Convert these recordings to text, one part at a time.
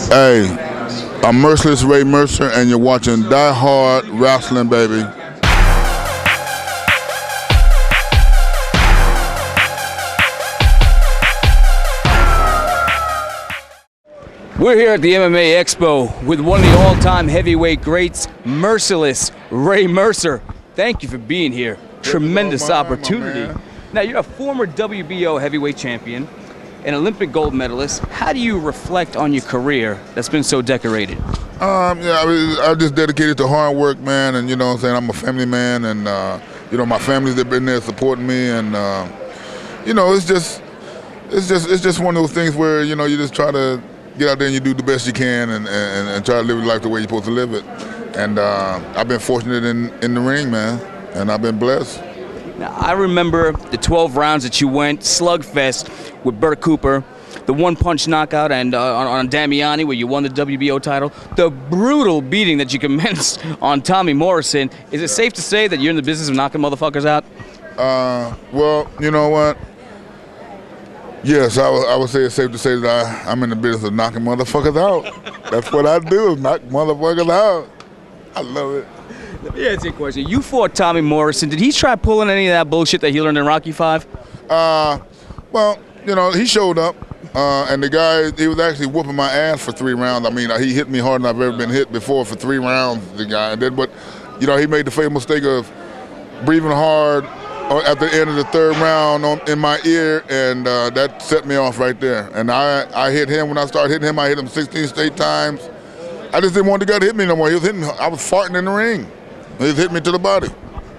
Hey, I'm Merciless Mercer, and you're watching Die Hard Wrestling, baby. We're here at the MMA Expo with one of the all-time heavyweight greats, Merciless Mercer. Thank you for being here. Tremendous opportunity. Now, you're a former WBO heavyweight champion, an Olympic gold medalist. How do you reflect on your career that's been so decorated? I just dedicated to hard work, man, and you know what I'm saying, I'm a family man, and you know, my family's been there supporting me, and you know, it's just one of those things where, you know, you just try to get out there and you do the best you can, and try to live your life the way you're supposed to live it. And I've been fortunate in the ring, man, and I've been blessed. Now, I remember the 12 rounds that you went, slugfest with Burt Cooper, the one-punch knockout and on Damiani where you won the WBO title, the brutal beating that you commenced on Tommy Morrison. Is it safe to say that you're in the business of knocking motherfuckers out? Well, you know what? Yes, I would say it's safe to say that I'm in the business of knocking motherfuckers out. That's what I do, knock motherfuckers out. I love it. Let me ask you a question. You fought Tommy Morrison. Did he try pulling any of that bullshit that he learned in Rocky V? Well, you know, he showed up, and the guy, he was actually whooping my ass for 3 rounds. I mean, he hit me harder than I've ever been hit before for 3 rounds, the guy did. But, you know, he made the fatal mistake of breathing hard at the end of the 3rd round in my ear, and that set me off right there. And I hit him. When I started hitting him, I hit him 16 straight times. I just didn't want the guy to hit me no more. He was hitting me. I was farting in the ring. He was hitting me to the body.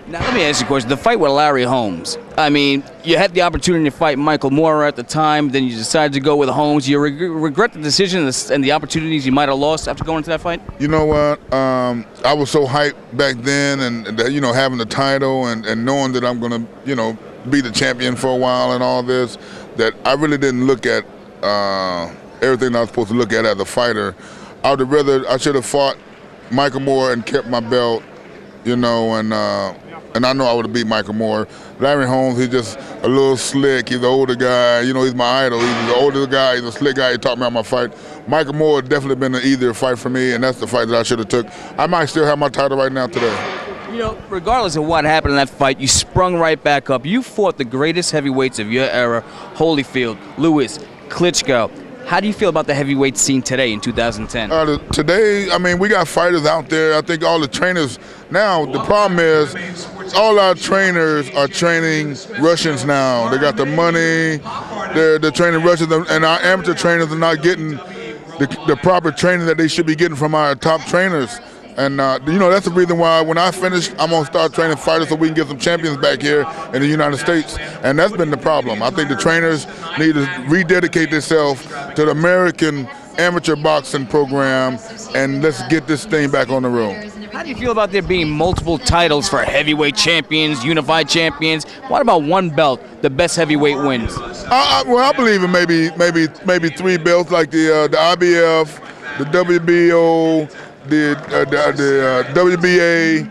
Now, let me ask you a question. The fight with Larry Holmes, I mean, you had the opportunity to fight Michael Moorer at the time, then you decided to go with Holmes. You regret the decision and the opportunities you might have lost after going into that fight? You know what? I was so hyped back then, and you know, having the title and knowing that I'm going to, you know, be the champion for a while and all this, that I really didn't look at everything I was supposed to look at as a fighter. I should have fought Michael Moorer and kept my belt, you know, and I know I would have beat Michael Moorer. Larry Holmes, he's just a little slick. He's an older guy. You know, he's my idol. He's an older guy. He's a slick guy. He taught me how to fight. Michael Moorer definitely been an easier fight for me, and that's the fight that I should have took. I might still have my title right now today. You know, regardless of what happened in that fight, you sprung right back up. You fought the greatest heavyweights of your era, Holyfield, Lewis, Klitschko. How do you feel about the heavyweight scene today in 2010? Today, I mean, we got fighters out there. I think all the trainers now, the problem is all our trainers are training Russians now. They got the money, they're training Russians, and our amateur trainers are not getting the proper training that they should be getting from our top trainers. And, you know, that's the reason why when I finish, I'm going to start training fighters so we can get some champions back here in the United States. And that's been the problem. I think the trainers need to rededicate themselves to the American amateur boxing program, and let's get this thing back on the road. How do you feel about there being multiple titles for heavyweight champions, unified champions? What about one belt, the best heavyweight wins? Well, I believe in maybe 3 belts, like the IBF, the WBO, the WBA,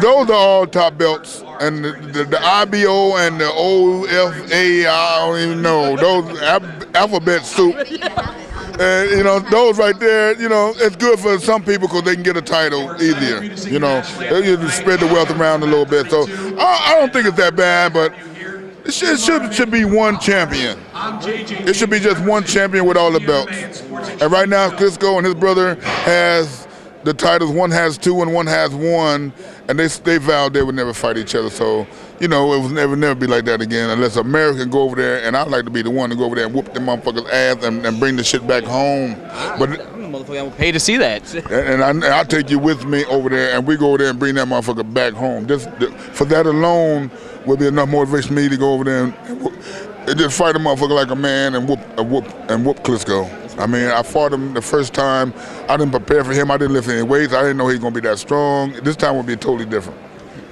those are all top belts, and the IBO and the OFA, I don't even know, those alphabet soup. And, you know, those right there, you know, it's good for some people because they can get a title easier, you know. They spread the wealth around a little bit. So I don't think it's that bad, but it should be one champion. It should be just one champion with all the belts. And right now, Klitschko and his brother has the titles. One has 2 and one has 1, and they vowed they would never fight each other. So, you know, it would never be like that again unless America can go over there, and I'd like to be the one to go over there and whoop them motherfuckers' ass and bring the shit back home. But motherfucker, I will pay to see that. and I'll take you with me over there, and we go over there and bring that motherfucker back home. For that alone will be enough motivation for me to go over there and just fight a motherfucker like a man and whoop Klitschko. I mean, I fought him the first time. I didn't prepare for him. I didn't lift any weights. I didn't know he was going to be that strong. This time would be totally different.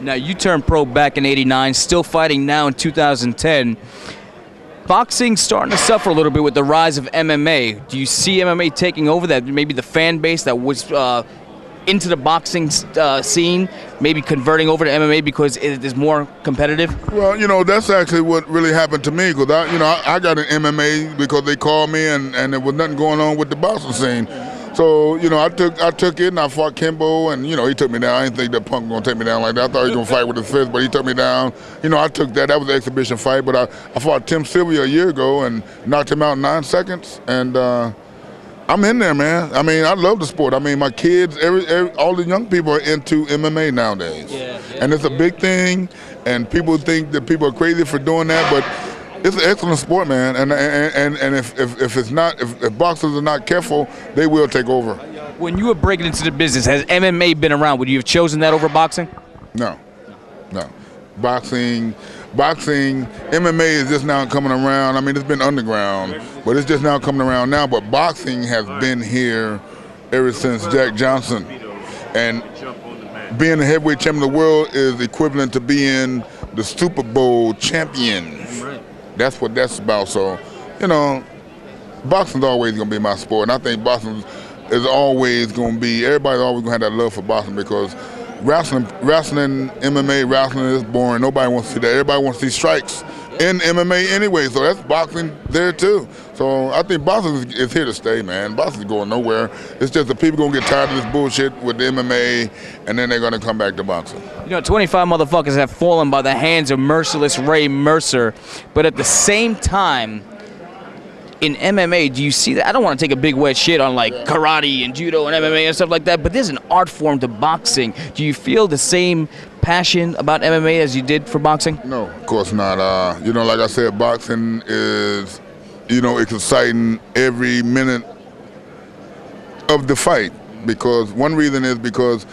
Now, you turned pro back in '89, still fighting now in 2010. Boxing starting to suffer a little bit with the rise of MMA. Do you see MMA taking over that, maybe the fan base that was into the boxing scene, maybe converting over to MMA because it is more competitive? Well, you know, that's actually what really happened to me because I got an MMA because they called me and there was nothing going on with the boxing scene. So, you know, I took it and I fought Kimbo and, you know, he took me down. I didn't think that punk was going to take me down like that. I thought he was going to fight with his fist, but he took me down. You know, I took that. That was an exhibition fight, but I fought Tim Sylvia a year ago and knocked him out in 9 seconds. And I'm in there, man. I mean, I love the sport. I mean, my kids, all the young people are into MMA nowadays. And it's a big thing, and people think that people are crazy for doing that, but it's an excellent sport, man, and if boxers are not careful, they will take over. When you were breaking into the business, has MMA been around? Would you have chosen that over boxing? No. Boxing, MMA is just now coming around. I mean, it's been underground, but it's just now coming around now. But boxing has been here ever since Jack Johnson, and being the heavyweight champion of the world is equivalent to being the Super Bowl champion. That's what that's about. So, you know, boxing's always going to be my sport. And I think boxing is always going to be, everybody's always going to have that love for boxing because wrestling, MMA, wrestling is boring. Nobody wants to see that. Everybody wants to see strikes in MMA anyway. So that's boxing there too. So I think boxing is here to stay, man. Boxing is going nowhere. It's just the people going to get tired of this bullshit with the MMA and then they're going to come back to boxing. You know, 25 motherfuckers have fallen by the hands of Merciless Ray Mercer, but at the same time, in MMA, do you see that? I don't want to take a big wet shit on like karate and judo and MMA and stuff like that, but there's an art form to boxing. Do you feel the same passion about MMA as you did for boxing? No, of course not. You know, like I said, boxing is, you know, it's exciting every minute of the fight because one reason is because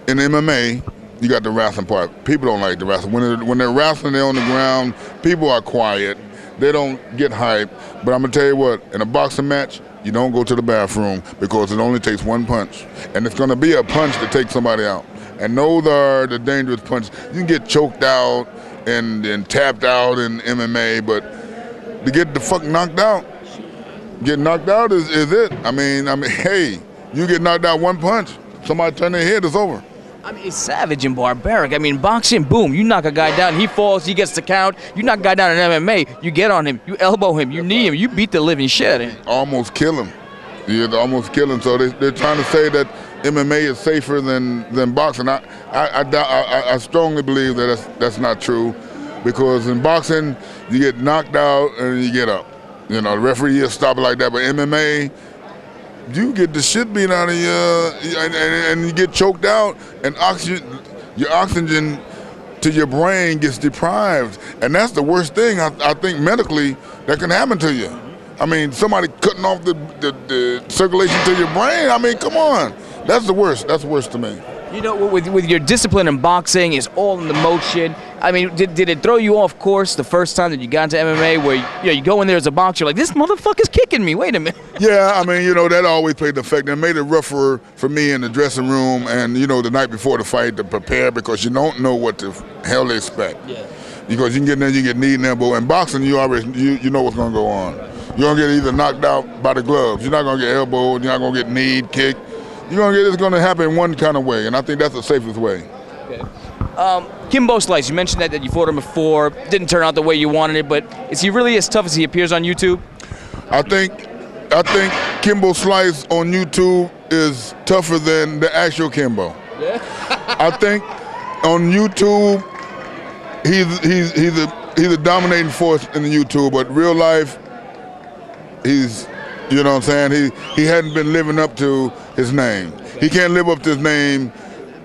in MMA, you got the wrestling part. People don't like the wrestling. When they're wrestling, they're on the ground, people are quiet. They don't get hype. But I'm going to tell you what, in a boxing match, you don't go to the bathroom because it only takes one punch. And it's going to be a punch to take somebody out. And those are the dangerous punches. You can get choked out and tapped out in MMA, but to get the fuck knocked out, get knocked out is it. I mean, hey, you get knocked out one punch, somebody turn their head, it's over. I mean, it's savage and barbaric. I mean, boxing, boom, you knock a guy down, he falls, he gets the count. You knock a guy down in MMA, you get on him, you elbow him, you knee him, you beat the living shit out of him. Almost kill him. You almost kill him. So they're trying to say that MMA is safer than boxing. I strongly believe that that's not true, because in boxing you get knocked out and you get up. You know, the referee will stop it like that. But MMA, you get the shit beat out of you, and you get choked out, and your oxygen to your brain gets deprived, and that's the worst thing I think medically that can happen to you. I mean, somebody cutting off the circulation to your brain. I mean, come on, that's the worst. That's worse to me. You know, with your discipline in boxing is all in the motion. I mean, did it throw you off course the first time that you got into MMA, where you go in there as a boxer, you're like, this motherfucker's kicking me, wait a minute. Yeah, I mean, you know, that always played the effect. It made it rougher for me in the dressing room and, you know, the night before the fight to prepare, because you don't know what the hell they expect. Yeah. Because you can get in there, you get knee and elbow. In boxing, you know what's going to go on. You're going to get either knocked out by the gloves. You're not going to get elbowed. You're not going to get kneed, kicked. It's going to happen in one kind of way, and I think that's the safest way. Okay. Kimbo Slice, you mentioned that you fought him before. Didn't turn out the way you wanted it, but is he really as tough as he appears on YouTube? I think Kimbo Slice on YouTube is tougher than the actual Kimbo. Yeah. I think on YouTube he's a dominating force in the YouTube, but real life he's, you know what I'm saying, he hadn't been living up to his name. He can't live up to his name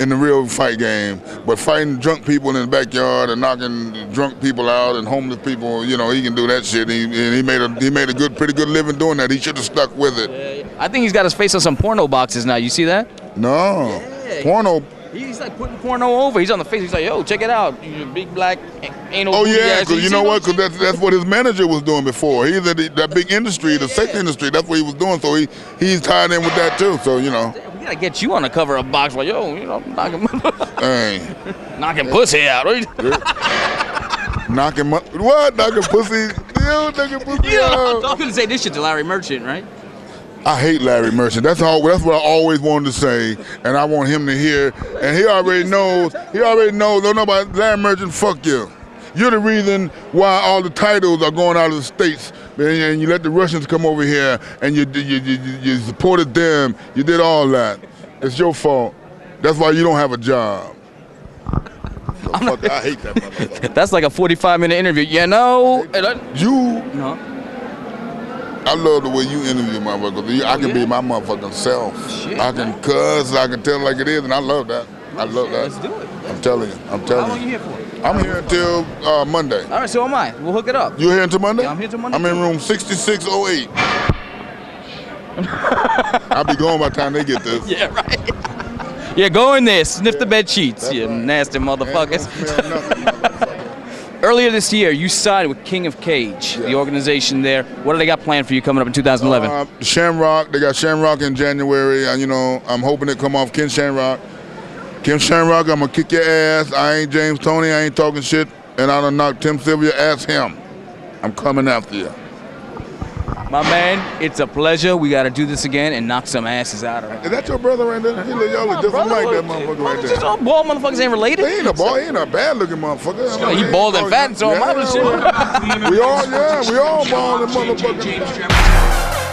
in the real fight game, but fighting drunk people in the backyard and knocking drunk people out and homeless people, you know, he can do that shit. He made a pretty good living doing that. He should have stuck with it. Yeah. I think he's got his face on some porno boxes now. You see that? No. Yeah. Porno. He's like putting porno over. He's on the face. He's like, yo, check it out. You big black anal. Oh yeah, because you know what? Because that's what his manager was doing before. He's in that big industry, the sex industry. That's what he was doing. So he's tied in with that too. So you know. We gotta get you on the cover of box. Like, yo, you know, knocking pussy out. Knocking what? Knocking pussy. Yo, knocking pussy out. I'm gonna say this shit to Larry Merchant, right? I hate Larry Mercer. That's what I always wanted to say, and I want him to hear. And he already knows. Don't know about Larry Mercer. Fuck you. You're the reason why all the titles are going out of the states, and you let the Russians come over here, and you supported them. You did all that. It's your fault. That's why you don't have a job. Fuck, I hate that motherfucker. That's like a 45-minute interview. You know? You. No. I love the way you interview motherfuckers. I can be my motherfucking self. Shit, I can cuss, I can tell it like it is, and I love that. I love that. Let's do it. I'm telling you. How long are you here for? I'm here until Monday. All right, so am I. We'll hook it up. You here until Monday? Yeah, I'm here till Monday. I'm in room 6608. I'll be going by the time they get this. Yeah, right. Yeah, go in there, sniff the bed sheets, you nasty motherfuckers. Earlier this year, you signed with King of Cage, the organization there. What do they got planned for you coming up in 2011? Shamrock. They got Shamrock in January. You know, I'm hoping to come off Ken Shamrock. Ken Shamrock, I'm going to kick your ass. I ain't James Toney. I ain't talking shit. And I done knocked Tim Sylvia. Ask him. I'm coming after you. My man, it's a pleasure. We got to do this again and knock some asses out of it. Is that your brother right there? Y'all look just like that motherfucker right there. All bald motherfuckers ain't related. He ain't a bald. He ain't a bad-looking motherfucker. He bald and fat, so am I. We all bald and motherfucking.